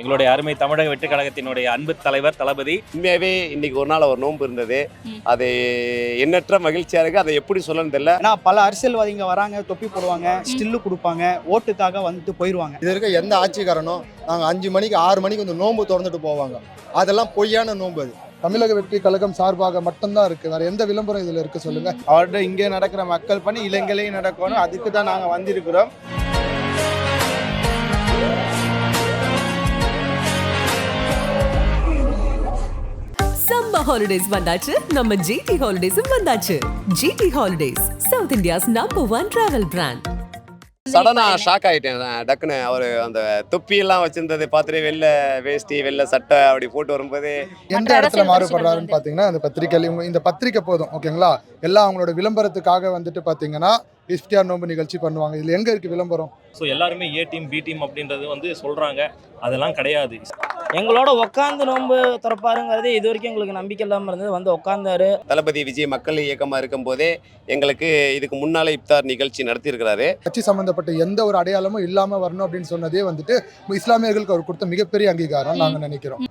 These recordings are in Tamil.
எங்களுடைய அருமை தமிழக வெற்றி கழகத்தினுடைய அன்பு தலைவர் தளபதி. உண்மையாகவே இன்னைக்கு ஒரு நாள் ஒரு நோன்பு இருந்தது. அது எண்ணற்ற மகிழ்ச்சியாக இருக்குது. அதை எப்படி சொல்லணும்னு தெரியல. ஏன்னா பல அரசியல்வாதிங்க வராங்க, தொப்பி போடுவாங்க, ஸ்டில்லு கொடுப்பாங்க, ஓட்டுக்காக வந்துட்டு போயிடுவாங்க. இது இருக்க எந்த ஆட்சிக்காரனும் நாங்கள் 5 மணிக்கு 6 மணிக்கு வந்து நோன்பு திறந்துட்டு போவாங்க. அதெல்லாம் பொய்யான நோன்பு. அது தமிழக வெற்றி கழகம் சார்பாக மட்டும்தான் இருக்கு. வேற எந்த விளம்பரம் இதுல இருக்கு சொல்லுங்க? அவர்கிட்ட இங்கே நடக்கிற மக்கள் பணி இலங்கையிலையும் நடக்கணும். அதுக்கு தான் நாங்கள் வந்திருக்கிறோம். சம்மர் ஹாலிடேஸ் வந்தாச்சு, நம்ம ஜிடி ஹாலிடேஸும் வந்தாச்சு. GT holidays, south India's #1 travel brand. சடனா ஷாக் ஆகிட்டேன். டக்குன்னு அவர் அந்த தொப்பியெல்லாம் வச்சிருந்ததை பார்த்துட்டு வெள்ளை வேஷ்டி வெள்ளை சட்டை அப்படி போட்டு வரும்போது எந்த இடத்துல மாறுபடுறாருன்னு பாத்தீங்கன்னா இந்த பத்திரிகையிலும் இந்த பத்திரிகை போதும் ஓகேங்களா. எல்லாம் அவங்களோட விளம்பரத்துக்காக வந்துட்டு பாத்தீங்கன்னா இஃப்தியார் நோன்பு நிகழ்ச்சி பண்ணுவாங்க. இதுல எங்க இருக்கு விளம்பரம்? ஸோ எல்லாருமே ஏ டீம் பி டீம் அப்படின்றது சொல்றாங்க. அதெல்லாம் கிடையாது. எங்களோட உட்காந்து நோன்பு திறப்பாருங்கிறது இது வரைக்கும் எங்களுக்கு நம்பிக்கை இல்லாமல் இருந்தது. உட்காந்தாரு. தளபதி விஜய் மக்கள் இயக்கமாக இருக்கும் போதே எங்களுக்கு இதுக்கு முன்னாலே இஃப்தார் நிகழ்ச்சி நடத்தியிருக்கிறாரு. கட்சி சம்பந்தப்பட்ட எந்த ஒரு அடையாளமும் இல்லாம வரணும் அப்படின்னு சொன்னதே வந்துட்டு இஸ்லாமியர்களுக்கு அவர் கொடுத்த மிகப்பெரிய அங்கீகாரம் நாங்க நினைக்கிறோம்.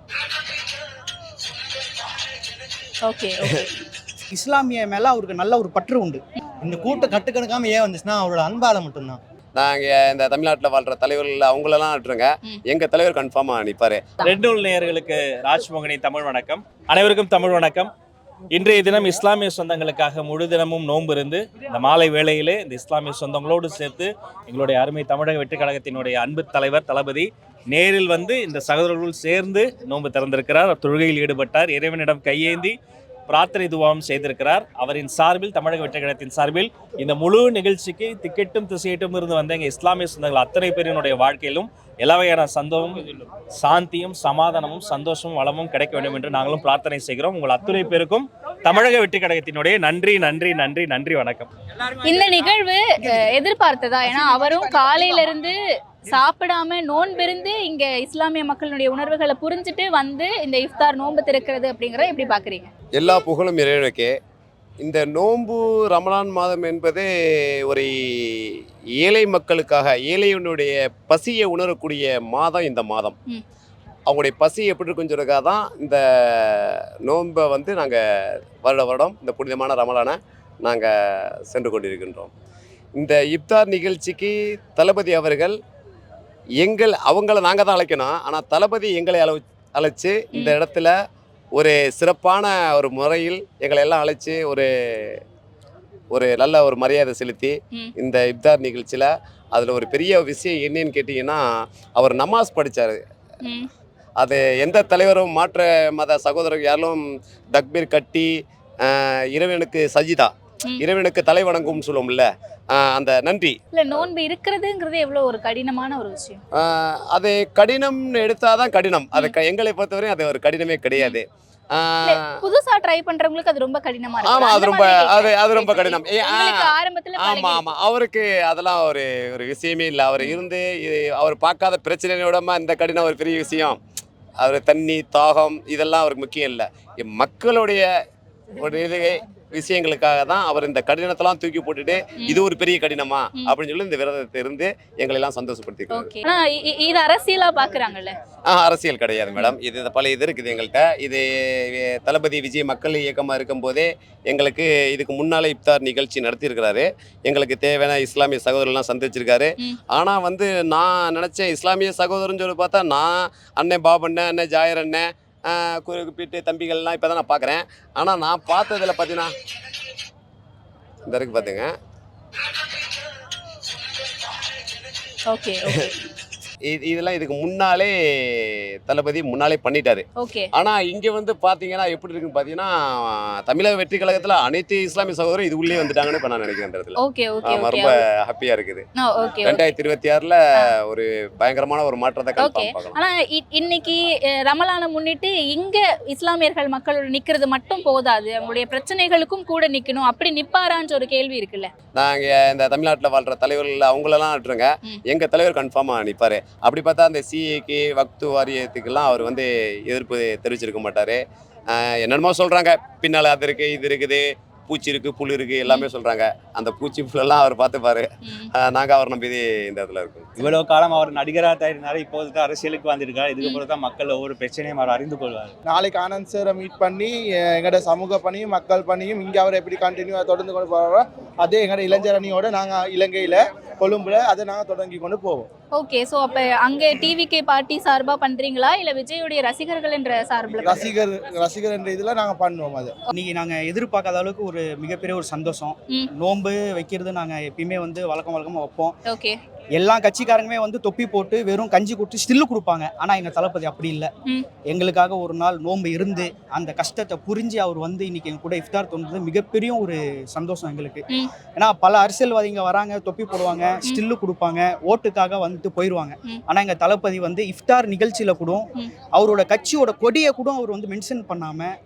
இஸ்லாமிய மேல அவருக்கு நல்ல ஒரு பற்று உண்டு. இந்த கூட்டம் கட்டுக்கணக்காம ஏன் வந்துச்சுன்னா அவரோட அன்பால மட்டும்தான். நாங்கள் இந்த தமிழ்நாட்டில் வாழ்கிற தலைவர்கள் அவங்களெல்லாம் விட்டுருங்க, எங்கள் தலைவர் கன்ஃபார்மாக நிற்பார். ரெட் நூல் நேயர்களுக்கு ராஜ்மோகனி தமிழ் வணக்கம். அனைவருக்கும் தமிழ் வணக்கம். இன்றைய தினம் இஸ்லாமிய சொந்தங்களுக்காக முழு தினமும் நோன்பு இருந்து இந்த மாலை வேளையிலே இந்த இஸ்லாமிய சொந்தங்களோடு சேர்த்து எங்களுடைய அருமை தமிழக வெற்றி கழகத்தினுடைய அன்பு தலைவர் தளபதி நேரில் இந்த சகோதரர்கள் சேர்ந்து நோன்பு திறந்திருக்கிறார். தொழுகையில் ஈடுபட்டார். இறைவனிடம் கையேந்தி பிரார்த்தனை துவாவும் செய்திருக்கிறார். அவரின் சார்பில் தமிழக வெற்றி கழகத்தின் சார்பில் இந்த முழு நிகழ்ச்சிக்கு திக்கெட்டும் திசையிட்டும் இருந்து வந்த எங்கள் இஸ்லாமிய சொந்தங்கள் அத்தனை பேரினுடைய வாழ்க்கையிலும் எல்லா வகையான சாந்தியும் சமாதானமும் சந்தோஷமும் வளமும் கிடைக்க வேண்டும் என்று நாங்களும் பிரார்த்தனை செய்கிறோம். உங்கள் அத்துணை பேருக்கும் தமிழக வெற்றி கழகத்தினுடைய நன்றி நன்றி நன்றி நன்றி வணக்கம். இந்த நிகழ்வு எதிர்பார்த்ததா? ஏன்னா அவரும் காலையில இருந்து சாப்பிடாம நோன்பிருந்து இங்க இஸ்லாமிய மக்களுடைய உணர்வுகளை புரிஞ்சுட்டு இந்த இஃப்தார் நோன்பு திறக்கிறது அப்படிங்கறத எப்படி பாக்குறீங்க? எல்லா புகழும் இறைவனுக்கே. இந்த நோன்பு ரமலான் மாதம் என்பது ஒரு ஏழை மக்களுக்காக, ஏழையினுடைய பசியை உணரக்கூடிய மாதம் இந்த மாதம். அவங்களுடைய பசி எப்படி இருக்குன்னு சொல்றதுக்காக தான் இந்த நோன்பை நாங்கள் வருடம் இந்த புனிதமான ரமலானை நாங்கள் சென்று கொண்டிருக்கின்றோம். இந்த இஃப்தார் நிகழ்ச்சிக்கு தளபதி அவர்கள் அவங்கள நாங்கள் தான் அழைக்கணும். ஆனால் தளபதி எங்களை அழைச்சி இந்த இடத்துல ஒரு சிறப்பான ஒரு முறையில் எங்களை எல்லாம் அழைச்சி ஒரு நல்ல ஒரு மரியாதை செலுத்தி இந்த இஃப்தார் நிகழ்ச்சியில் அதில் ஒரு பெரிய விஷயம் என்னன்னு கேட்டிங்கன்னா, அவர் நமாஸ் படித்தார். அது எந்த தலைவரும் மாற்ற மத சகோதரர் யாரும் தக்பீர் கட்டி இறைவனுக்கு சஜிதா, இறைவனுக்கு தலை வணங்கும் சொல்லுவோம்ல, அந்த நன்றி. இல்ல நோன்பு இருக்கிறதுங்கிறது எவ்வளவு ஒரு கடினமான ஒரு விஷயம். அது கடினம்னு எடுத்தாதான் கடினம். அது எங்களை பொறுத்தவரை அது ஒரு கடினமே கிடையாது. புதுசா ட்ரை பண்றவங்களுக்கு அது ரொம்ப கடினமா இருக்கு. ஆமா, அது ரொம்ப கடினம். ஆமா ஆமா, அவருக்கு அதெல்லாம் ஒரு விஷயமே இல்லை. அவர் பார்க்காத பிரச்சனையோட இந்த கடினம் ஒரு பெரிய விஷயம். அவர் தண்ணி தாகம் இதெல்லாம் அவருக்கு முக்கியம் இல்லை. மக்களுடைய ஒரு விஷயங்களுக்காக தான் அவர் இந்த கடினத்தெல்லாம் தூக்கி போட்டுட்டு இது ஒரு பெரிய கடினமா அப்படின்னு சொல்லி இந்த விரதத்தை இருந்து எங்களை எல்லாம் சந்தோஷப்படுத்திக்கிறாங்க. இது அரசியலா பாக்குறாங்கல்ல? அரசியல் கிடையாது மேடம். இது பல இது இருக்குது எங்கள்கிட்ட. இது தளபதி விஜய் மக்கள் இயக்கமாக இருக்கும் போதே எங்களுக்கு இதுக்கு முன்னாலே இஃப்தார் நிகழ்ச்சி நடத்தியிருக்கிறாரு. எங்களுக்கு தேவையான இஸ்லாமிய சகோதரர்லாம் சந்திச்சிருக்காரு. ஆனால் நான் நினச்சேன் இஸ்லாமிய சகோதரன்னு சொல்லி பார்த்தா நான் அண்ணன் பாபண்ணன், அண்ணன் ஜாயர் அண்ணன், குறிப்பிட்டு தம்பிகள்லாம் இப்போ தான் நான் பார்க்குறேன். ஆனால் நான் பார்த்ததில் பார்த்தீங்கன்னா இந்த இருக்கு பார்த்துங்க. இதெல்லாம் இதுக்கு முன்னாலே தளபதி முன்னாலே பண்ணிட்டாரு. ஆனா இங்க பாத்தீங்கன்னா எப்படி இருக்குன்னு பாத்தீங்கன்னா, தமிழக வெற்றி கழகத்துல அனைத்து இஸ்லாமிய சகோதரர் இது உள்ளே வந்துட்டாங்கன்னு இப்ப நான் நினைக்கிறேன். ரொம்ப ஹாப்பியா இருக்குது. 2026ல ஒரு பயங்கரமான ஒரு மாற்றத்தை பார்க்கலாம். ஆனா இன்னைக்கு ரமலானை முன்னிட்டு இங்க இஸ்லாமியர்கள் மக்கள் நிக்கிறது மட்டும் போதாது, அவங்களுடைய பிரச்சனைகளுக்கும் கூட நிக்கணும். அப்படி நிப்பாரான்னு ஒரு கேள்வி இருக்குல்ல. நாங்க இந்த தமிழ்நாட்டில் வாழ்ற தலைவர்கள் அவங்களெல்லாம் விட்டுருங்க, எங்க தலைவர் கன்ஃபார்மா நிற்பாரு. அப்படி பார்த்தா அந்த சிஏக்கு வக்து வாரியத்துக்கெல்லாம் அவர் எதிர்ப்பு தெரிவிச்சிருக்க மாட்டார். என்னென்னமோ சொல்கிறாங்க, பின்னால் அது இருக்குது இது இருக்குது, பூச்சி இருக்குது புல் இருக்குது எல்லாமே சொல்கிறாங்க. அந்த பூச்சி புல்லெல்லாம் அவர் பார்த்துப்பாரு. நாங்கள் அவர் நம்பி இந்த இடத்துல இருக்கோம். இவ்வளோ காலம் அவர் நடிகராக தான் இருந்தார், இப்போது தான் அரசியலுக்கு வந்திருக்கார். இதுக்கப்புறம் தான் மக்கள் ஒவ்வொரு பிரச்சனையும் அவர் அறிந்து கொள்வார். நாளைக்கு ஆனந்த் சாரை மீட் பண்ணி எங்களோட சமூக பணியும் மக்கள் பணியும் இங்கே அவர் எப்படி கண்டினியூவாக தொடர்ந்து கொண்டு போகிறோம், அதே எங்களோட இளைஞர் அணியோட நாங்கள் இலங்கையில் கொழும்புல அதை நாங்கள் தொடங்கி கொண்டு போவோம். ஓகே, ஸோ அப்போ அங்கே டிவிகே பார்ட்டி சார்பாக பண்ணுறீங்களா இல்லை விஜயுடைய ரசிகர்கள் என்ற சார்பில்? ரசிகர் என்ற இதில் நாங்கள் பண்ணுவோம். அது இன்னைக்கு நாங்கள் எதிர்பார்க்காத அளவுக்கு ஒரு மிகப்பெரிய ஒரு சந்தோஷம். நோன்பு வைக்கிறது நாங்கள் எப்பயுமே வந்து வழக்கமாக வைப்போம். ஓகே, எல்லா கட்சிக்காரங்களுமே வந்து தொப்பி போட்டு வெறும் கஞ்சி கொடுத்து ஸ்டில்லு கொடுப்பாங்க. ஆனால் எங்கள் தளபதி அப்படி இல்லை. எங்களுக்காக ஒரு நாள் நோன்பு இருந்து அந்த கஷ்டத்தை புரிஞ்சு அவர் வந்து இன்னைக்கு எங்க கூட இஃப்தார் தோன்றது மிகப்பெரிய ஒரு சந்தோஷம் எங்களுக்கு. ஏன்னா பல அரசியல்வாதிங்க வராங்க, தொப்பி போடுவாங்க, ஸ்டில்லு கொடுப்பாங்க, ஓட்டுக்காக வந்துட்டு போயிடுவாங்க. ஆனால் எங்கள் தளபதி வந்து இஃப்தார் நிகழ்ச்சியில் கூட அவரோட கட்சியோட கொடியை கூட அவர் வந்து மென்ஷன் பண்ணாமல்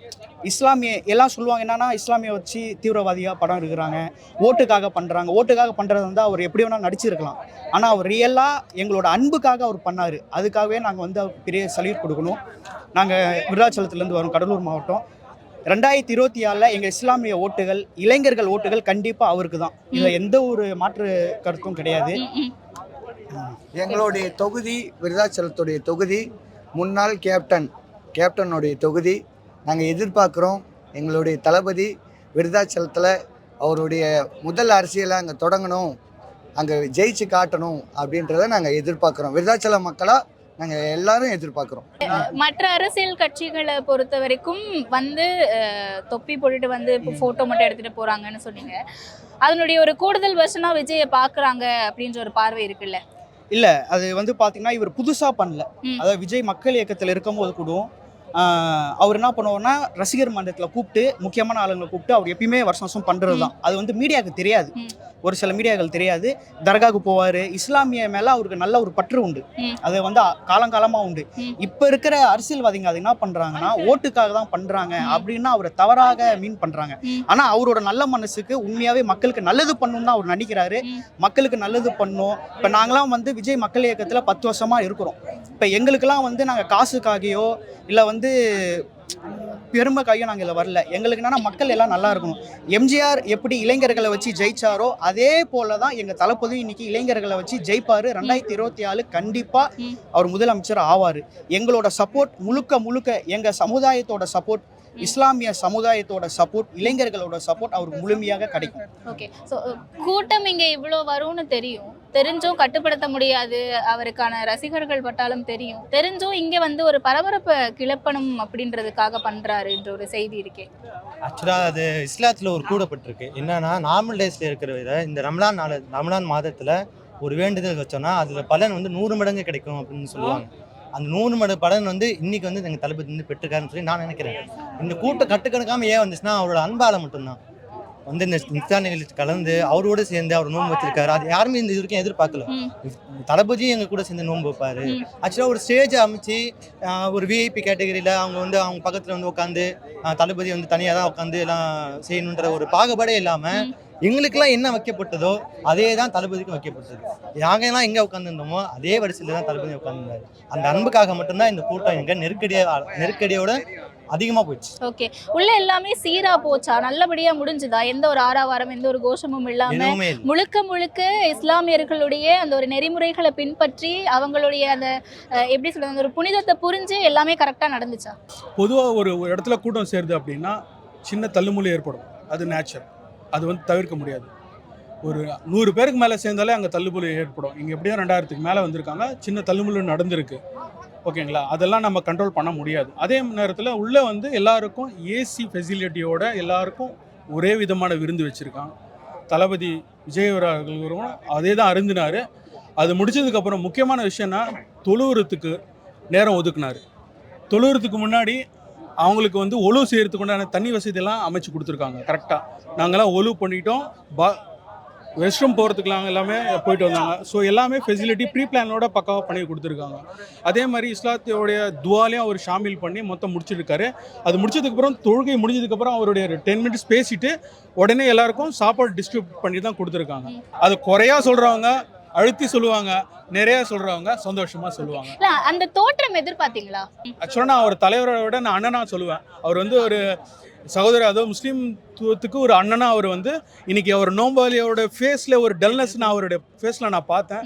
இஸ்லாமிய எல்லாம் சொல்லுவாங்க என்னன்னா இஸ்லாமிய வச்சு தீவிரவாதியாக படம் இருக்கிறாங்க, ஓட்டுக்காக பண்ணுறாங்க. ஓட்டுக்காக பண்ணுறது வந்து அவர் எப்படி வேணாலும் நடிச்சிருக்கலாம். ஆனால் அவர் ரியலாக எங்களோட அன்புக்காக அவர் பண்ணார். அதுக்காகவே நாங்கள் வந்து அவருக்கு பெரிய சல்யூட் கொடுக்கணும். நாங்கள் விருதாச்சலத்துலேருந்து வரோம், கடலூர் மாவட்டம். 2024 எங்கள் இஸ்லாமிய ஓட்டுகள், இளைஞர்கள் ஓட்டுகள் கண்டிப்பாக அவருக்கு தான். இதில் எந்த ஒரு மாற்று கருத்தும் கிடையாது. எங்களுடைய தொகுதி விருதாச்சலத்துடைய தொகுதி, முன்னாள் கேப்டனுடைய தொகுதி. நாங்கள் எதிர்பார்க்குறோம் எங்களுடைய தளபதி விருதாச்சலத்தில் அவருடைய முதல் அரசியலை அங்கே தொடங்கணும், அங்கே ஜெயிச்சு காட்டணும் அப்படின்றத நாங்கள் எதிர்பார்க்குறோம். விருதாச்சல மக்களாக நாங்கள் எல்லாரும் எதிர்பார்க்குறோம். மற்ற அரசியல் கட்சிகளை பொறுத்த வரைக்கும் வந்து தொப்பி போட்டுட்டு வந்து இப்போ ஃபோட்டோ மட்டும் எடுத்துகிட்டு போகிறாங்கன்னு சொன்னீங்க. அதனுடைய ஒரு கூடுதல் வருஷனாக விஜயை பார்க்குறாங்க அப்படின்ற ஒரு பார்வை இருக்குல்ல? இல்லை, அது வந்து பார்த்தீங்கன்னா இவர் புதுசாக பண்ணல. அதாவது விஜய் மக்கள் இயக்கத்தில் இருக்கும்போது கூட அவர் என்ன பண்ணுவார்னா ரசிகர் மன்றத்தில் கூப்பிட்டு முக்கியமான ஆளுங்களை கூப்பிட்டு அவர் எப்பயுமே வருஷம் பண்ணுறது தான். அது வந்து மீடியாவுக்கு தெரியாது, ஒரு சில மீடியாக்கள் தெரியாது. தர்காவுக்கு போவார். இஸ்லாமிய மேலே அவருக்கு நல்ல ஒரு பற்று உண்டு, அது வந்து காலங்காலமாக உண்டு. இப்போ இருக்கிற அரசியல்வாதிங்க அது என்ன பண்ணுறாங்கன்னா ஓட்டுக்காக தான் பண்ணுறாங்க அப்படின்னு அவரை தவறாக மீன் பண்ணுறாங்க. ஆனால் அவரோட நல்ல மனசுக்கு உண்மையாகவே மக்களுக்கு நல்லது பண்ணணும்னு தான் அவர் நினைக்கிறாரு. மக்களுக்கு நல்லது பண்ணணும். இப்போ நாங்களாம் வந்து விஜய் மக்கள் இயக்கத்தில் 10 வருஷமாக இருக்கிறோம். இப்போ எங்களுக்கெல்லாம் வந்து நாங்கள் காசுக்காகியோ இல்லை வந்து பெருமைக்காகியோ நாங்கள் இதில் வரல. எங்களுக்கு என்னன்னா மக்கள் எல்லாம் நல்லா இருக்கணும். எம்ஜிஆர் எப்படி இளைஞர்களை வச்சு ஜெயிச்சாரோ அதே போல தான் எங்கள் தளபதி இன்னைக்கு இளைஞர்களை வச்சு ஜெயிப்பார். 2024 கண்டிப்பாக அவர் முதலமைச்சர் ஆவார். எங்களோட சப்போர்ட் முழுக்க எங்கள் சமுதாயத்தோட சப்போர்ட், இஸ்லாமிய சமுதாயத்தோட சப்போர்ட், இளைஞர்களோட சப்போர்ட் அவருக்கு முழுமையாக கிடைக்கும். ஓகே, ஸோ கூட்டம் இங்கே இவ்வளோ வரும்னு தெரிஞ்சும் கட்டுப்படுத்த முடியாது, அவருக்கான ரசிகர்கள் பட்டாலும் தெரிஞ்சும் இங்கே வந்து ஒரு பரபரப்பை கிளப்பணும் அப்படின்றதுக்காக பண்ணுறாருன்ற ஒரு செய்தி இருக்கே. ஆக்சுவலாக அது இஸ்லாத்தில் ஒரு கூடப்பட்டிருக்கு. என்னன்னா நார்மல் டேஸில் இருக்கிற விட இந்த ரமலான் மாதத்தில் ஒரு வேண்டுதல் வச்சோன்னா அதில் பலன் வந்து 100 மடங்கு கிடைக்கும் அப்படின்னு சொல்லுவாங்க. அந்த 100 மடங்கு பலன் வந்து இன்னைக்கு வந்து எங்கள் தளபதி வந்து பெற்றுக்காருன்னு சொல்லி நான் நினைக்கிறேன். இந்த கூட்டம் கட்டுக்கணக்காமல் ஏன் வந்துச்சுன்னா அவரோட அன்பால் மட்டும்தான் வந்து இந்த இஃப்தார் நிகழ்ச்சி கலந்து அவரோடு சேர்ந்து அவர் நோன்பு வச்சிருக்காரு. அது யாருமே இந்த வரைக்கும் எதிர்பார்க்கல. தளபதியும் எங்கள் கூட சேர்ந்து நோன்பு வைப்பார். ஆக்சுவலாக ஒரு ஸ்டேஜை அமைச்சு ஒரு விஐபி கேட்டகரியில் அவங்க வந்து அவங்க பக்கத்தில் வந்து உட்காந்து தளபதி வந்து தனியாக தான் உட்காந்து எல்லாம் செய்யணுன்ற ஒரு பாகுபாடே இல்லாமல் எங்களுக்கெல்லாம் என்ன வைக்கப்பட்டதோ அதே தான் தளபதிக்கும் வைக்கப்பட்டது. நாங்கள் எல்லாம் எங்கே உட்காந்துருந்தோமோ அதே வரிசையில் தான் தளபதி உட்காந்துருந்தாரு. அந்த அன்புக்காக மட்டும்தான் இந்த கூட்டம் எங்கள் நெருக்கடியோட அதிகமாக போயிடுச்சு. ஓகே, உள்ள எல்லாமே சீரா போச்சா? நல்லபடியா முடிஞ்சுதா? எந்த ஒரு ஆரவாரம், எந்த ஒரு கோஷமும் இல்லாம முழுக்க இஸ்லாமியர்களுடைய அந்த ஒரு நெறிமுறைகளை பின்பற்றி அவங்களுடைய அந்த எப்படி சொல்றது அந்த ஒரு புனிதத்தை புரிஞ்சு எல்லாமே கரெக்டா நடந்துச்சா? பொதுவாக ஒரு இடத்துல கூட்டம் சேருது அப்படின்னா சின்ன தள்ளுமுள்ளு ஏற்படும், அது நேச்சர், அது வந்து தவிர்க்க முடியாது. ஒரு 100 பேருக்கு மேலே சேர்ந்தாலே அங்கே தள்ளுமுள்ளு ஏற்படும். இங்கே எப்படியும் 2000க்கு மேலே வந்திருக்காங்க, சின்ன தள்ளுமுள்ளு நடந்திருக்கு. ஓகேங்களா, அதெல்லாம் நம்ம கண்ட்ரோல் பண்ண முடியாது. அதே நேரத்தில் உள்ளே வந்து எல்லாருக்கும் ஏசி ஃபெசிலிட்டியோட எல்லாருக்கும் ஒரே விதமான விருந்து வச்சுருக்காங்க. தளபதி விஜய் அவர்களும் அதே தான் அருந்தினார். அது முடிச்சதுக்கப்புறம் முக்கியமான விஷயம்னா தொழுவுறதுக்கு நேரம் ஒதுக்குனார். தொழுவுறதுக்கு முன்னாடி அவங்களுக்கு வந்து ஒழு செய்கிறதுக்கு உண்டான தண்ணி வசதியெல்லாம் அமைச்சு கொடுத்துருக்காங்க. கரெக்டாக நாங்கள்லாம் ஒழு பண்ணிட்டோம், ரெஸ்ட் ரூம் போகிறதுக்குலாம் எல்லாமே போயிட்டு வந்தாங்க. ஸோ எல்லாமே ஃபெசிலிட்டி ப்ரீ பிளானோட பக்காவாக பண்ணி கொடுத்துருக்காங்க. அதே மாதிரி இஸ்லாத்தியோடைய துவாலையும் அவர் ஷாமில் பண்ணி மொத்தம் முடிச்சிருக்காரு. அது முடிச்சதுக்கப்புறம் தொழுகை முடிஞ்சதுக்கப்புறம் அவருடைய 10 மினிட்ஸ் பேசிட்டு உடனே எல்லாருக்கும் சாப்பாடு டிஸ்ட்ரிபியூட் பண்ணி தான் கொடுத்துருக்காங்க. அது குறையா சொல்கிறவங்க அழுத்தி சொல்லுவாங்க, நிறைய சொல்றவங்க சந்தோஷமா சொல்லுவாங்க. அந்த தோற்றம் எதிர்பார்த்தீங்களா? ஆக்சுவலாக நான் ஒரு தலைவரை விட நான் அண்ணனா சொல்லுவேன். அவர் வந்து ஒரு சகோதரர், அதாவது முஸ்லீம்த்துவத்துக்கு ஒரு அண்ணனா அவர் வந்து இன்னைக்கு அவர் நோம்பாலியோட ஃபேஸில் ஒரு டல்னஸ் நான் அவருடைய ஃபேஸில் நான் பார்த்தேன்.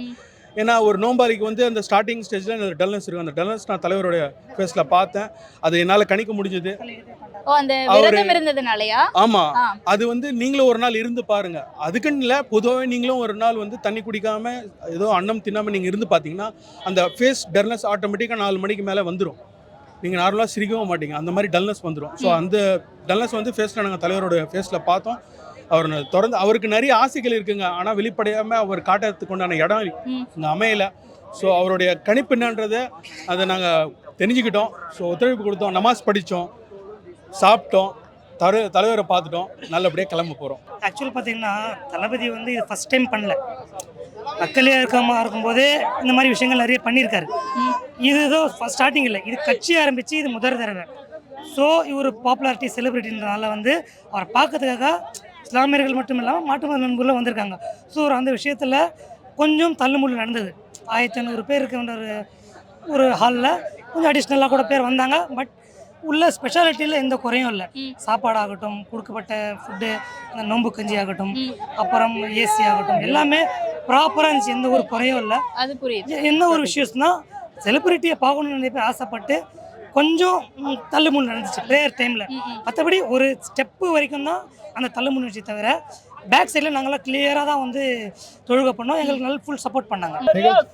ஏன்னா ஒரு நோம்பாளிக்கு வந்து அந்த ஸ்டார்டிங் ஸ்டேஜில் அந்த டல்னஸ் இருக்கும். அந்த டல்னஸ் நான் தலைவருடைய ஃபேஸில் பார்த்தேன். அது என்னால் கணிக்க முடிஞ்சது. ஓ, அந்த விரதம் இருந்ததுனாலயா? ஆமாம், அது வந்து நீங்களும் ஒரு நாள் இருந்து பாருங்கள். அதுக்குன்னு இல்லை, பொதுவாகவே நீங்களும் ஒரு நாள் வந்து தண்ணி குடிக்காமல் ஏதோ அன்னம் தின்னாமல் நீங்கள் இருந்து பார்த்தீங்கன்னா அந்த ஃபேஸ் டல்னஸ் ஆட்டோமேட்டிக்காக 4 மணிக்கு மேலே வந்துடும். நீங்கள் நார்மலாக சிரிக்கவும் மாட்டீங்க, அந்த மாதிரி டல்னஸ் வந்துடும். ஸோ அந்த டல்னஸ் வந்து ஃபேஸில் நாங்கள் தலைவரோட ஃபேஸில் பார்த்தோம். அவர் தொடர்ந்து அவருக்கு நிறைய ஆசைகள் இருக்குங்க, ஆனால் வெளிப்படையாமல் அவர் காட்டுறதுக்கு உண்டான இடம் இங்கே அமையலை. ஸோ அவருடைய கணிப்பு என்னன்றதை அதை நாங்கள் தெரிஞ்சுக்கிட்டோம். ஸோ ஒத்துழைப்பு கொடுத்தோம், நமாஸ் படித்தோம், சாப்பிட்டோம், தலைவரை பார்த்துட்டோம், நல்லபடியாக கிளம்ப போகிறோம். ஆக்சுவல் பார்த்தீங்கன்னா தளபதி வந்து இது ஃபஸ்ட் டைம் பண்ணல. மக்களே இருக்கும்போதே இந்த மாதிரி விஷயங்கள் நிறைய பண்ணியிருக்காரு. இது ஏதோ ஸ்டார்டிங் இல்லை, இது கட்சி ஆரம்பித்து இது முதல் தடவை. ஸோ இவர் பாப்புலாரிட்டி செலிபிரிட்டின்றனால வந்து அவரை பார்க்கறதுக்காக இஸ்லாமியர்கள் மட்டும் இல்லாமல் மாட்டு மத நண்பர்களும் வந்திருக்காங்க. ஸோ அந்த விஷயத்தில் கொஞ்சம் தள்ளுமுள்ளு நடந்தது. 1500 பேர் இருக்க ஒரு ஹாலில் கொஞ்சம் அடிஷ்னலாக கூட பேர் வந்தாங்க. பட் உள்ள ஸ்பெஷாலிட்டியில் எந்த குறையும் இல்லை. சாப்பாடாகட்டும், கொடுக்கப்பட்ட ஃபுட்டு, அந்த நோம்பு கஞ்சி ஆகட்டும், அப்புறம் ஏசி ஆகட்டும், எல்லாமே ப்ராப்பராக இருந்துச்சு. எந்த ஒரு குறையும் இல்லை. அது புரியுது. என்ன ஒரு விஷயம்னா செலிபிரிட்டியை பார்க்கணும்னு நிறைய பேர் ஆசைப்பட்டு கொஞ்சம் தள்ளுமுள்ளு நடந்துச்சு ப்ரேயர் டைமில். மற்றபடி ஒரு ஸ்டெப்பு வரைக்கும் தான் அந்த தள்ளுமுள்ளு இருந்துச்சு. தவிர பேக் சைடில் நாங்களாம் கிளியராக தான் வந்து தொழுகை பண்ணோம். எங்களுக்கு நல்ல ஃபுல் சப்போர்ட் பண்ணாங்க.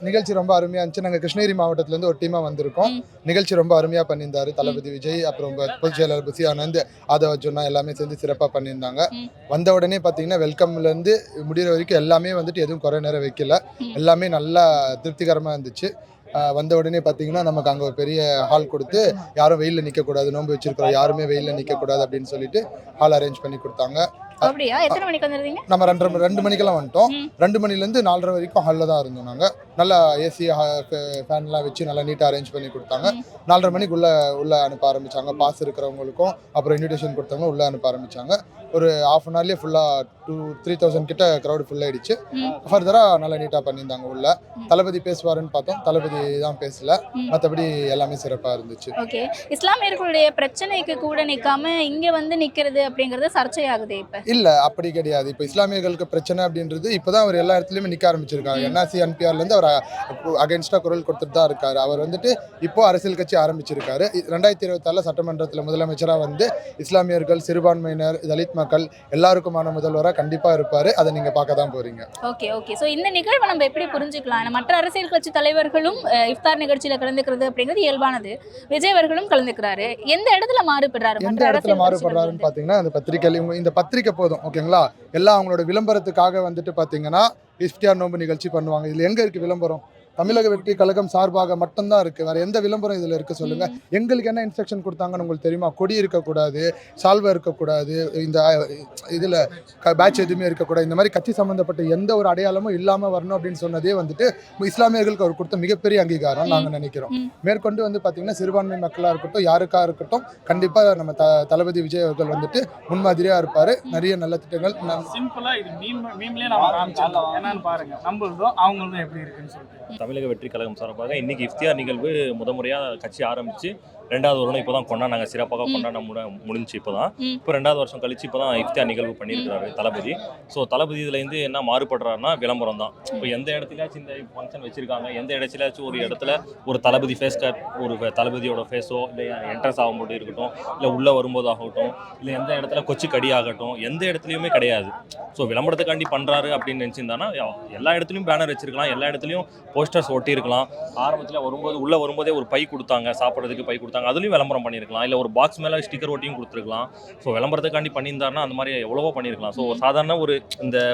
நிகழ்ச்சி ரொம்ப அருமையாக இருந்துச்சு. நாங்கள் கிருஷ்ணகிரி மாவட்டத்திலேருந்து ஒரு டீமாக வந்திருக்கோம். நிகழ்ச்சி ரொம்ப அருமையாக பண்ணியிருந்தாரு தளபதி விஜய், அப்புறம் பொதுச் செயலாளர் புசி ஆனந்த், ஆதவ் ஜோனா எல்லாமே சேர்ந்து சிறப்பாக பண்ணியிருந்தாங்க. வந்த உடனே பார்த்தீங்கன்னா வெல்கம்லேருந்து முடிகிற வரைக்கும் எல்லாமே வந்துட்டு எதுவும் குறை நேரம் வைக்கல. எல்லாமே நல்லா திருப்திகரமாக இருந்துச்சு. வந்த உடனே பார்த்தீங்கன்னா நமக்கு அங்கே ஒரு பெரிய ஹால் கொடுத்து யாரும் வெயிலில் நிற்கக்கூடாது, நோன்பு வச்சிருக்கிறோம், யாருமே வெயிலில் நிற்கக்கூடாது அப்படின்னு சொல்லிட்டு ஹால் அரேஞ்ச் பண்ணி கொடுத்தாங்க. அப்படியா? எத்தனை மணிக்கு வந்திருந்தீங்க? நம்ம 2 மணிக்கெல்லாம் வந்துட்டோம். 2 மணிலேருந்து 4:30 வரைக்கும் ஹாலில் தான் இருந்தோம். நாங்கள் நல்லா ஏசி ஃபேன்லாம் வச்சு நல்லா நீட்டாக அரேஞ்ச் பண்ணி கொடுத்தாங்க. 4:30 மணிக்கு உள்ளே அனுப்ப ஆரம்பித்தாங்க. பாஸ் இருக்கிறவங்களுக்கும் அப்புறம் இன்விடேஷன் கொடுத்தவங்க உள்ளே அனுப்ப ஆரம்பித்தாங்க. ஒரு ½ அன் ஹவர்லேயே ஃபுல்லாக 2,000-3,000 கிட்ட க்ரௌடு ஃபுல்லாகிடுச்சு. ஃபர்தராக நல்லா நீட்டாக பண்ணியிருந்தாங்க. உள்ள தளபதி பேசுவாருன்னு பார்த்தோம், தளபதி தான் பேசல. மற்றபடி எல்லாமே சிறப்பாக இருந்துச்சு. ஓகே, இஸ்லாமியர்களுடைய பிரச்சனைக்கு கூட நிற்காம இங்கே வந்து நிற்கிறது அப்படிங்கிறது சர்ச்சையாகுது. இப்போ இல்லை, அப்படி கிடையாது. இப்போ இஸ்லாமியர்களுக்கு பிரச்சனை அப்படின்றது இப்போ தான் அவர் எல்லா இடத்துலையுமே நிற்க ஆரம்பிச்சிருக்காங்க. என்ஆர்சி என்பிஆர்லேருந்து அவர் அகென்ஸ்டாக குரல் கொடுத்துட்டு தான் இருக்காரு. அவர் வந்துட்டு இப்போ அரசியல் கட்சி ஆரம்பிச்சிருக்காரு. 2026 சட்டமன்றத்தில் முதலமைச்சராக வந்து இஸ்லாமியர்கள், சிறுபான்மையினர், தலித் மக்கள் எல்லாருக்குமான முதல்வராக கண்டிப்பாக இருப்பார். அதை நீங்கள் பார்க்க தான் போகிறீங்க. Okay okay. ஸோ இந்த நிகழ்வை நம்ம எப்படி புரிஞ்சுக்கலாம்? மற்ற அரசியல் கட்சி தலைவர்களும் இஃப்தார் நிகழ்ச்சியில் கலந்துக்கிறது அப்படிங்கிறது இயல்பானது. விஜய் அவர்களும் கலந்துக்கிறாரு. எந்த இடத்துல மாறுபடுறாரு? எந்த இடத்துல மாறுபடுறாருன்னு பார்த்தீங்கன்னா இந்த பத்திரிக்கை போதும், ஓகேங்களா? எல்லாம் அவங்களோட விளம்பரத்துக்காக வந்துட்டு பார்த்தீங்கன்னா இஃப்தியார் நோன்பு நிகழ்ச்சி பண்ணுவாங்க. இதில் எங்கே இருக்குது விளம்பரம்? தமிழக வெற்றி கழகம் சார்பாக மட்டும்தான் இருக்குது. வேறு எந்த விளம்பரம் இதில் இருக்குது சொல்லுங்கள்? எங்களுக்கு என்ன இன்ஸ்ட்ரக்ஷன் கொடுத்தாங்கன்னு உங்களுக்கு தெரியுமா? கொடி இருக்கக்கூடாது, சால்வை இருக்கக்கூடாது, இந்த இதில் பேட்ச் எதுவுமே இருக்கக்கூடாது. இந்த மாதிரி கட்சி சம்மந்தப்பட்ட எந்த ஒரு அடையாளமும் இல்லாமல் வரணும் அப்படின்னு சொன்னதே வந்துட்டு இஸ்லாமியர்களுக்கு அவர் கொடுத்த மிகப்பெரிய அங்கீகாரம் நாங்கள் நினைக்கிறோம். மேற்கொண்டு வந்து பார்த்திங்கன்னா சிறுபான்மை மக்களாக இருக்கட்டும், யாருக்காக இருக்கட்டும், கண்டிப்பாக நம்ம தளபதி விஜய் அவர்கள் வந்துட்டு முன்மாதிரியாக இருப்பார். நிறைய நல்ல திட்டங்கள் சிம்பிளாக இது மீம்லேயே நம்ம காமிச்சிடலாம். என்னன்னு பாருங்கள், நம்மளும் அவங்களும் எப்படி இருக்குன்னு சொல்லிட்டு. தமிழக வெற்றி கழகம் சார்பாக இன்னைக்கு இஃப்தியார் நிகழ்வு முறையாக கட்சி ஆரம்பித்து 2வது வருடம் இப்போ தான் கொண்டாடினாங்க. சிறப்பாக கொண்டாட முடிஞ்சு இப்போ 2வது வருஷம் கழிச்சு இப்போ தான் இஃப்தியார் நிகழ்வு பண்ணியிருக்கிறாரு தளபதி. ஸோ தளபதி இதுலேருந்து என்ன மாறுபடுறாருன்னா விளம்பரம் தான். இப்போ எந்த இடத்துலயாச்சும் இந்த ஃபங்க்ஷன் வச்சுருக்காங்க, எந்த இடத்துலயாச்சும் ஒரு இடத்துல ஒரு தளபதி ஃபேஸ் கட், ஒரு தளபதியோட ஃபேஸோ, இல்லை என்ட்ரன்ஸ் ஆகும்போது இருக்கட்டும், இல்லை உள்ளே வரும்போது ஆகட்டும், இல்லை எந்த இடத்துல கொச்சி கடி ஆகட்டும், எந்த இடத்துலையுமே கிடையாது. ஸோ விளம்பரத்துக்காண்டி பண்ணுறாரு அப்படின்னு நினச்சிருந்தானா எல்லா இடத்துலையும் பேனர் வச்சுருக்கலாம், எல்லா இடத்துலையும் போஸ்டர்ஸ் ஒட்டியிருக்கலாம். ஆரம்பத்தில் உள்ளே வரும்போதே ஒரு பை கொடுத்தாங்க, சாப்பிட்றதுக்கு பை கொடுத்தாங்க, அதுலேயும் விளம்பரம் பண்ணியிருக்கலாம். இல்லை ஒரு பாக்ஸ் மேலே ஸ்டிக்கர் ஒட்டியும் கொடுத்துருக்கலாம். ஸோ விளம்பரத்துக்காண்டி பண்ணியிருந்தாருன்னா அந்த மாதிரி எவ்வளவோ பண்ணியிருக்கலாம். ஸோ சாதாரண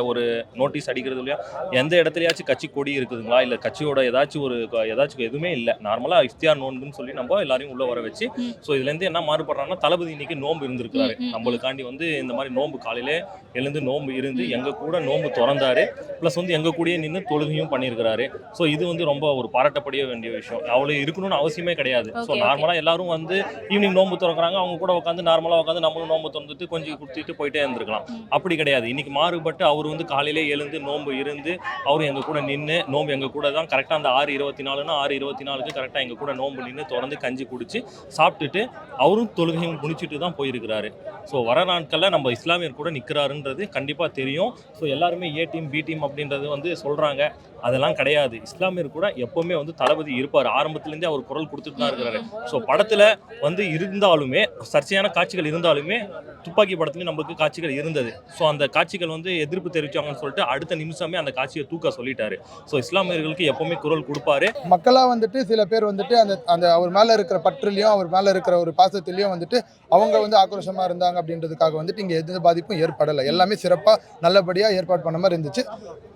ஒரு நோட்டீஸ் அடிக்கிறதுலையா எந்த இடத்துலையாச்சும் கட்சி கொடி இருக்குதுங்களா, இல்லை கட்சியோட ஏதாச்சும் எதுவுமே இல்லை. நார்மலாக இஃப்தியார் நோன்புன்னு சொல்லி நம்ம எல்லாரையும் உள்ளே வர வச்சு, ஸோ இதுலேருந்து என்ன மாறுபடுறாங்கன்னா தளபதி இன்னைக்கு நோன்பு இருந்திருக்காரு. நம்மளுக்காண்டி இந்த மாதிரி நோன்பு காலையிலே எழுந்து நோன்பு இருந்து எங்கள் கூட நோன்பு திறந்தாரு. ப்ளஸ் எங்கள் கூடயே நின்று தொழுகையும் பண்ணியிருக்கிறாரு. ஸோ இது ரொம்ப ஒரு பாராட்டப்பட வேண்டிய விஷயம். அவ்வளோ இருக்கணும்னு அவசியமே கிடையாது. ஸோ நார்மலாக எல்லாரும் ஈவினிங் நோன்பு திறக்கிறாங்க, அவங்க கூட உட்காந்து நார்மலாக உட்காந்து நம்மளும் நோன்பு திறந்துட்டு கொஞ்சம் குடுத்துட்டு போயிட்டே இருந்திருக்கலாம். அப்படி கிடையாது. இன்னைக்கு மாறுபட்டு அவர் காலையிலே எழுந்து நோன்பு இருந்து அவரும் எங்கள் கூட நின்று நோன்பு எங்கள் கூட தான் கரெக்டாக அந்த 6:24னா 6:24க்கு கரெக்டாக எங்கள் கூட நோன்பு நின்று திறந்து கஞ்சி குடிச்சு சாப்பிட்டுட்டு அவரும் தொழுகையும் முடிச்சுட்டு தான் போயிருக்கிறாரு. ஸோ வர நாட்களில் நம்ம இஸ்லாமியர் கூட நிற்கிறாருன்றது கண்டிப்பாக தெரியும். ஸோ எல்லாருமே ஏ டீம் பி டீம் அப்படின்றது சொல்கிறாங்க. அதெல்லாம் கிடையாது. இஸ்லாம் இஸ்லாமியர் கூட எப்பவுமே வந்து தளபதி இருப்பார். ஆரம்பத்துலேருந்தே அவர் குரல் கொடுத்துட்டு தான் இருக்கிறாரு. ஸோ படத்தில் வந்து இருந்தாலுமே சர்ச்சையான காட்சிகள் இருந்தாலுமே துப்பாக்கி படத்துலையும் நம்மளுக்கு காட்சிகள் இருந்தது. ஸோ அந்த காட்சிகள் வந்து எதிர்ப்பு தெரிவிச்சாங்கன்னு சொல்லிட்டு அடுத்த நிமிஷமே அந்த காட்சியை தூக்க சொல்லிட்டாரு. ஸோ இஸ்லாமியர்களுக்கு எப்பவுமே குரல் கொடுப்பாரு. மக்களாக வந்துட்டு சில பேர் வந்துட்டு அந்த அந்த அவர் மேலே இருக்கிற பற்றுலையும் அவர் மேலே இருக்கிற ஒரு பாசத்துலையும் வந்துட்டு அவங்க வந்து ஆக்ரோஷமாக இருந்தாங்க அப்படின்றதுக்காக வந்துட்டு இங்கே எந்த பாதிப்பும் ஏற்படலை. எல்லாமே சிறப்பாக நல்லபடியாக ஏற்பாடு பண்ண மாதிரி இருந்துச்சு.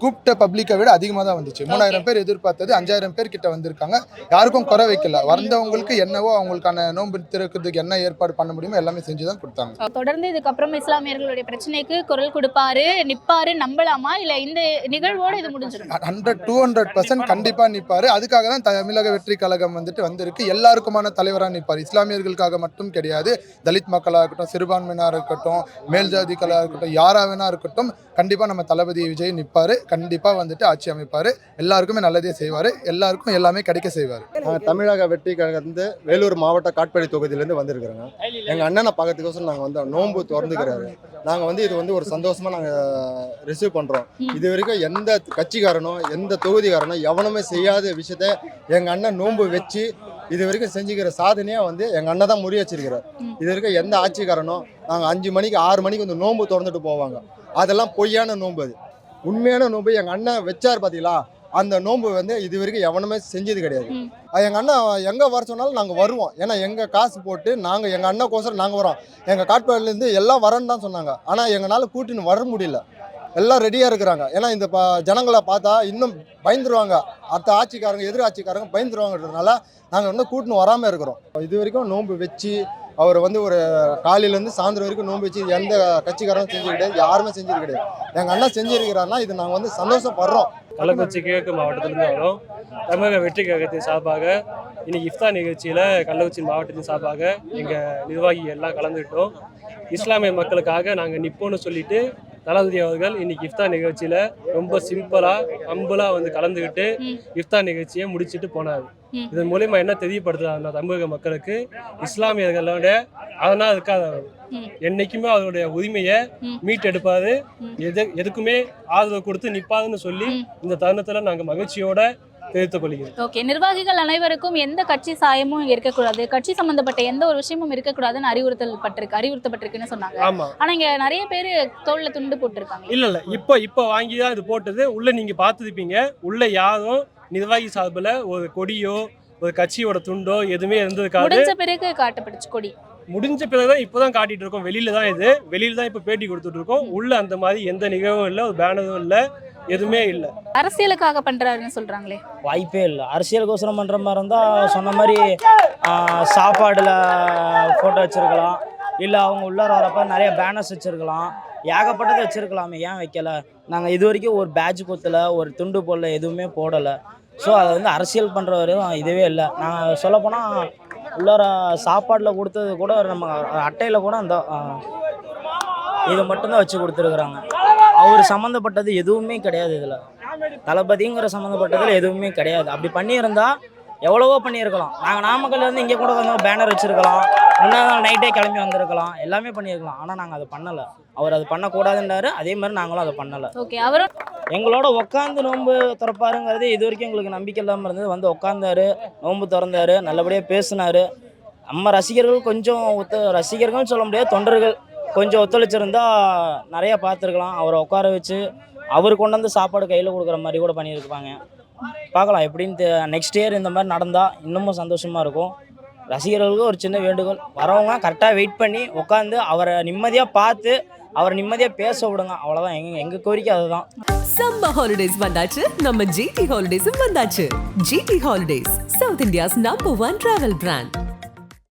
கூப்பிட்ட பப்ளிக்கை விட அதிகமாக தான் வந்துச்சு. 3000 பேர் எதிர்பார்த்தது 5000 பேர் கிட்ட வந்திருக்காங்க. யாருக்கும் குறை வைக்கல. வந்தவங்களுக்கு என்னவோ அவங்களுக்கான நோன்பு திறக்கிறதுக்கு என்ன ஏற்பாடு பண்ண முடியுமோ எல்லாமே செஞ்சு தான் கொடுத்தாங்க. தொடர்ந்து இதுக்கப்புறம் இஸ்லாமியர்களுடைய பிரச்சனைக்கு குரல் கொடுப்பாரு, நிப்பாரு நம்பலாமா, இல்ல இந்த நிகழ்வோடு இது முடிஞ்சிடும்? 200% கண்டிப்பாக நிற்பார். அதுக்காக தான் தமிழக வெற்றி கழகம் வந்துட்டு வந்திருக்கு. எல்லாருக்குமான தலைவராக நிற்பார். இஸ்லாமியர்களுக்காக மட்டும் கிடையாது. தலித் மக்களாக இருக்கட்டும், சிறுபான்மையினராக இருக்கட்டும், மேல் ஜாதிகளாக இருக்கட்டும், யாராக வேணா இருக்கட்டும், கண்டிப்பாக நம்ம தளபதி விஜய் நிற்பார். கண்டிப்பாக வந்துட்டு ஆட்சி அமைப்பார். எல்லாருக்குமே நல்லதே செய்வார். எல்லாருக்கும் எல்லாமே கிடைக்க செய்வார். நாங்கள் தமிழக வெற்றி கழகத்திலிருந்து வேலூர் மாவட்ட காட்பாடி தொகுதியிலேருந்து வந்திருக்கிறோங்க. எங்கள் அண்ணனை பார்க்கறதுக்கோசரம் நாங்கள் வந்தோம். நோன்பு திறந்துக்கிறாரு. நாங்கள் வந்து இது வந்து ஒரு சந்தோஷமாக நாங்கள் ரிசீவ் பண்ணுறோம். இது வரைக்கும் எந்த கட்சிக்காரனோ எந்த தொகுதிக்காரனோ எவனுமே செய்யாத விஷயத்த எங்கள் அண்ணன் நோன்பு வச்சு இது வரைக்கும் செஞ்சுக்கிற சாதனையாக வந்து எங்கள் அண்ணன் தான் முறியடிச்சிருக்கிறார். இது வரைக்கும் எந்த ஆட்சிக்காரனோ நாங்கள் 5 மணிக்கு 6 மணிக்கு வந்து நோன்பு திறந்துட்டு போவாங்க. அதெல்லாம் பொய்யான நோன்பு. அது உண்மையான நோன்பு எங்கள் அண்ணன் வச்சார் பார்த்தீங்களா, அந்த நோன்பு வந்து இது வரைக்கும் எவனுமே செஞ்சது கிடையாது. எங்கள் அண்ணன் எங்கே வர சொன்னாலும் நாங்கள் வருவோம். ஏன்னா எங்கள் காசு போட்டு நாங்கள் எங்கள் அண்ணனுக்கோசரம் நாங்கள் வரோம். எங்கள் காட்பாடிலேருந்து எல்லாம் வரேன்னு தான் சொன்னாங்க. ஆனால் எங்களால் கூட்டின்னு வர முடியல. எல்லாம் ரெடியாக இருக்கிறாங்க. ஏன்னா இந்த ஜனங்களை பார்த்தா இன்னும் பயந்துருவாங்க. அடுத்த ஆட்சிக்காரங்க எதிர் ஆட்சிக்காரங்க பயந்துருவாங்கன்றதுனால நாங்கள் வந்து கூட்டின்னு வராமல் இருக்கிறோம். இது வரைக்கும் நோன்பு வச்சு அவர் வந்து ஒரு காலையிலேருந்து சாயந்தரம் வரைக்கும் நோன்பு வச்சு எந்த கட்சிக்காரரும் செஞ்சது கிடையாது. யாருமே செஞ்சது கிடையாது. எங்கள் அண்ணன் செஞ்சிருக்கிறாருன்னா இது நாங்கள் வந்து சந்தோஷப்படுறோம். கள்ளக்குறிச்சி கிழக்கு மாவட்டத்திலிருந்து வரும். தமிழக வெற்றி கழகத்தின் சார்பாக இன்னைக்கு இஃப்தார் நிகழ்ச்சியில் கள்ளக்குறிச்சி மாவட்டத்தின் சார்பாக எங்கள் நிர்வாகி எல்லாம் கலந்துக்கிட்டோம். இஸ்லாமிய மக்களுக்காக நாங்கள் நிற்போன்னு சொல்லிட்டு தளபதி அவர்கள் இன்னைக்கு இஃப்தார் நிகழ்ச்சியில் ரொம்ப சிம்பிளாக ஹம்பிளாக வந்து கலந்துக்கிட்டு இஃப்தார் நிகழ்ச்சியை முடிச்சுட்டு போனார். இதன் மூலயமா என்ன தெரியப்படுத்துறாருன்னா தமிழக மக்களுக்கு இஸ்லாமியர்களோட அதனால் இருக்காது. என்னைக்குமே அவருடைய உரிமையை மீட்டெடுப்பாரு. எதுக்குமே ஆதரவு கொடுத்து நிற்பாதுன்னு சொல்லி இந்த தருணத்தில் நாங்கள் மகிழ்ச்சியோட தெரிவித்துக் கொள்கிறோம். ஓகே, நிர்வாகிகள் அனைவருக்கும் எந்த கட்சி சாயமும் இங்க இருக்கக்கூடாது, கட்சி சம்பந்தப்பட்ட எந்த ஒரு விஷயமும் இருக்கக்கூடாதுன்னு அறிவுறுத்தப்பட்டிருக்குன்னு சொன்னாங்க. ஆமா, ஆனா இங்க நிறைய பேர் தோல்ல துண்டு போட்டிருக்காங்க. இல்ல இப்போ வாங்கி தான் இது போட்டது. உள்ள நீங்க பார்த்துருப்பீங்க. உள்ள யாரும் நிர்வாகி சார்பில் ஒரு கொடியோ ஒரு கட்சியோட துண்டோ எதுவுமே இருந்திருக்காது. முடிஞ்ச பிறகு காட்டப்பட்டுச்சு கொடி. முடிஞ்ச பிறகுதான் இப்போதான் காட்டிட்டு இருக்கோம். வெளியில தான் இது வெளியில தான் இப்போ பேட்டி கொடுத்துட்டு இருக்கோம். உள்ள அந்த மாதிரி எந்த நிகழ்வும் இல்லை, ஒரு பேனரும் இல்லை, எதுவுமே இல்லை. அரசியலுக்காக பண்றாருன்னு சொல்றாங்களே. வாய்ப்பே இல்லை. அரசியலுக்கோசரம் பண்ணுற மாதிரி இருந்தால் சொன்ன மாதிரி சாப்பாடில் ஃபோட்டோ வச்சுருக்கலாம். இல்லை அவங்க உள்ளார வரப்போ நிறைய பேனர்ஸ் வச்சுருக்கலாம். ஏகப்பட்டது வச்சுருக்கலாமே, ஏன் வைக்கலை? நாங்கள் இது வரைக்கும் ஒரு பேட்ச் கொத்தலை, ஒரு துண்டு போடல, எதுவுமே போடலை. ஸோ அதை வந்து அரசியல் பண்ணுற வரையும் இதுவே இல்லை. நாங்கள் சொல்லப்போனால் உள்ளார சாப்பாடில் கொடுத்தது கூட நம்ம அட்டையில் கூட அந்த இது மட்டும்தான் வச்சு கொடுத்துருக்குறாங்க. அவர் சம்மந்தப்பட்டது எதுவுமே கிடையாது. இதில் தளபதிங்கிற சம்மந்தப்பட்டதில் எதுவுமே கிடையாது. அப்படி பண்ணியிருந்தா எவ்வளவோ பண்ணியிருக்கலாம். நாங்கள் நாமக்கல்லேருந்து இங்கே கூட வந்து பேனர் வச்சுருக்கலாம். முன்னாடி நாள் நைட்டே கிளம்பி வந்திருக்கலாம். எல்லாமே பண்ணியிருக்கலாம். ஆனால் நாங்கள் அதை பண்ணலை. அவர் அது பண்ணக்கூடாதுன்றாரு. அதே மாதிரி நாங்களும் அதை பண்ணலை. ஓகே, அவரும் எங்களோட உட்காந்து நோன்பு திறப்பாருங்கிறது இது வரைக்கும் எங்களுக்கு நம்பிக்கை இல்லாமல் இருந்தது. வந்து உட்காந்தாரு, நோன்பு திறந்தாரு, நல்லபடியாக பேசினார். நம்ம ரசிகர்கள் கொஞ்சம் ரசிகர்கள்னு சொல்ல முடியாது, தொண்டர்கள் கொஞ்சம் ஒத்துழைச்சிருந்தா நிறைய பார்த்துருக்கலாம். அவரை உட்கார வச்சு அவர் கொண்டு வந்து சாப்பாடு கையில் கொடுக்குற மாதிரி கூட பண்ணியிருப்பாங்க. பார்க்கலாம் எப்படின்னு. நெக்ஸ்ட் இயர் இந்த மாதிரி நடந்தால் இன்னமும் சந்தோஷமாக இருக்கும். ரசிகர்களுக்கு ஒரு சின்ன வேண்டுகோள், வரவங்க கரெக்டாக வெயிட் பண்ணி உட்காந்து அவரை நிம்மதியாக பார்த்து அவரை நிம்மதியாக பேச விடுங்க. அவ்வளோதான் எங்கள் கோரிக்கை அதுதான். சம்மர் ஹாலிடேஸ் வந்தாச்சு, நம்ம ஜிடி ஹாலிடேஸும் வந்தாச்சு. GT holidays, south India's number 1 travel brand.